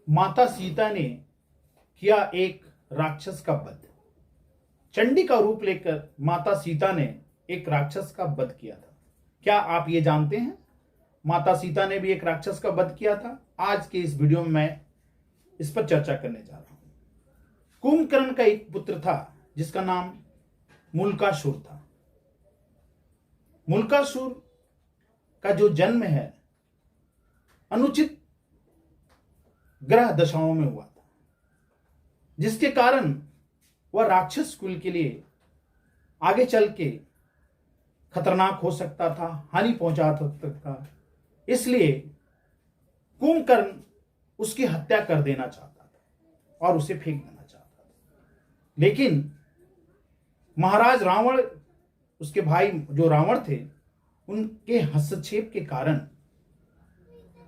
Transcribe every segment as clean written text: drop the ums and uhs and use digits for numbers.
माता सीता ने किया एक राक्षस का वध। चंडी का रूप लेकर माता सीता ने एक राक्षस का वध किया था। क्या आप ये जानते हैं? माता सीता ने भी एक राक्षस का वध किया था। आज के इस वीडियो में मैं इस पर चर्चा करने जा रहा हूं। कुंभकर्ण का एक पुत्र था जिसका नाम मुल्कासुर था। मुल्कासुर का जो जन्म है अनुचित ग्रह दशाओं में हुआ था, जिसके कारण वह राक्षस कुल के लिए आगे चल के खतरनाक हो सकता था, हानि पहुंचा सकता था। इसलिए कुंभकर्ण उसकी हत्या कर देना चाहता था और उसे फेंक देना चाहता था। लेकिन महाराज रावण, उसके भाई जो रावण थे, उनके हस्तक्षेप के कारण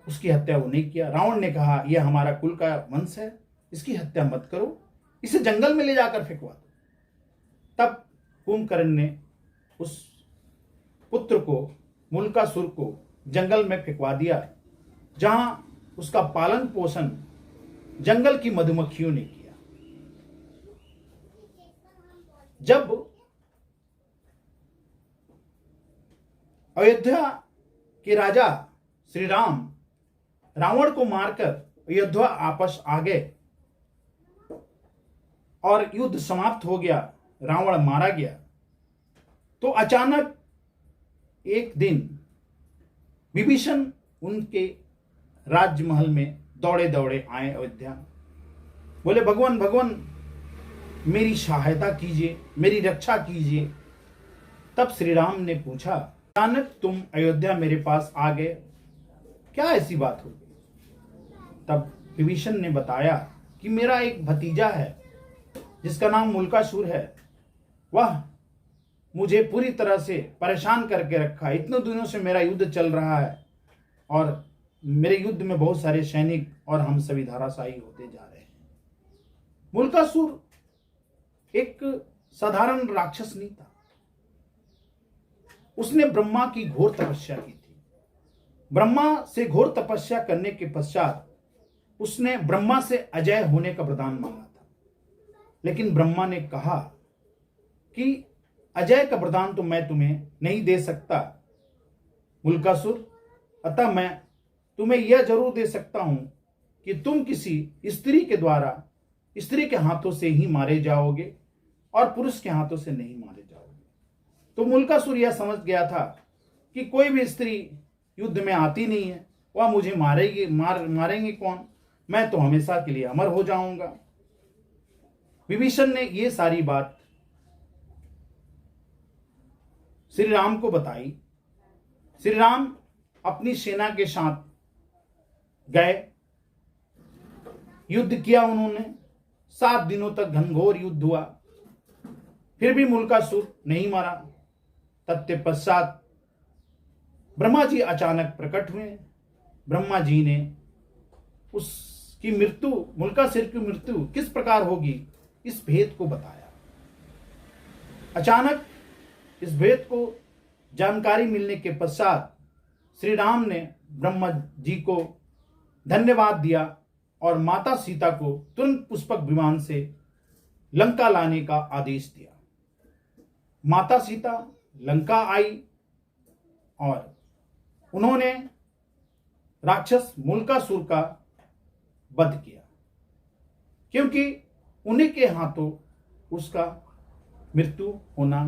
उसकी हत्या वो नहीं किया। रावण ने कहा, यह हमारा कुल का वंश है, इसकी हत्या मत करो, इसे जंगल में ले जाकर फेंकवा दो। तब कुंभकर्ण ने उस पुत्र को, मुल्कासुर को, जंगल में फेंकवा दिया, जहां उसका पालन पोषण जंगल की मधुमक्खियों ने किया। जब अयोध्या के राजा श्री राम रावण को मारकर अयोध्या वापस आ गए और युद्ध समाप्त हो गया, रावण मारा गया, तो अचानक एक दिन विभीषण उनके राजमहल में दौड़े दौड़े आए अयोध्या। बोले, भगवान भगवान मेरी सहायता कीजिए, मेरी रक्षा कीजिए। तब श्री राम ने पूछा, अचानक तुम अयोध्या मेरे पास आ गए, क्या ऐसी बात हो गई? तब विभीषण ने बताया कि मेरा एक भतीजा है जिसका नाम मुल्कासुर है, वह मुझे पूरी तरह से परेशान करके रखा है। इतने दिनों से मेरा युद्ध चल रहा है और मेरे युद्ध में बहुत सारे सैनिक और हम सभी धराशायी होते जा रहे हैं। मुल्कासुर एक साधारण राक्षस नहीं था, उसने ब्रह्मा की घोर तपस्या की थी। ब्रह्मा से घोर तपस्या करने के पश्चात उसने ब्रह्मा से अजय होने का वरदान मांगा था। लेकिन ब्रह्मा ने कहा कि अजय का वरदान तो मैं तुम्हें नहीं दे सकता मुल्कासुर, अतः मैं तुम्हें यह जरूर दे सकता हूं कि तुम किसी स्त्री के द्वारा, स्त्री के हाथों से ही मारे जाओगे और पुरुष के हाथों से नहीं मारे जाओगे। तो मुल्कासुर यह समझ गया था कि कोई भी स्त्री युद्ध में आती नहीं है, वह मुझे मारेगी, मारेंगे कौन, मैं तो हमेशा के लिए अमर हो जाऊंगा। विभीषण ने यह सारी बात श्री राम को बताई। श्री राम अपनी सेना के साथ गए, युद्ध किया उन्होंने। 7 दिनों तक घनघोर युद्ध हुआ, फिर भी मुल्कासुर नहीं मरा। तत्पश्चात ब्रह्मा जी अचानक प्रकट हुए। ब्रह्मा जी ने उसकी मृत्यु, मुल्कासुर की मृत्यु किस प्रकार होगी, इस भेद को बताया। अचानक इस भेद को जानकारी मिलने के पश्चात श्री राम ने ब्रह्मा जी को धन्यवाद दिया और माता सीता को तुरंत पुष्पक विमान से लंका लाने का आदेश दिया। माता सीता लंका आई और उन्होंने राक्षस मुल्कासुर का वध किया, क्योंकि उन्हीं के हाथों उसका मृत्यु होना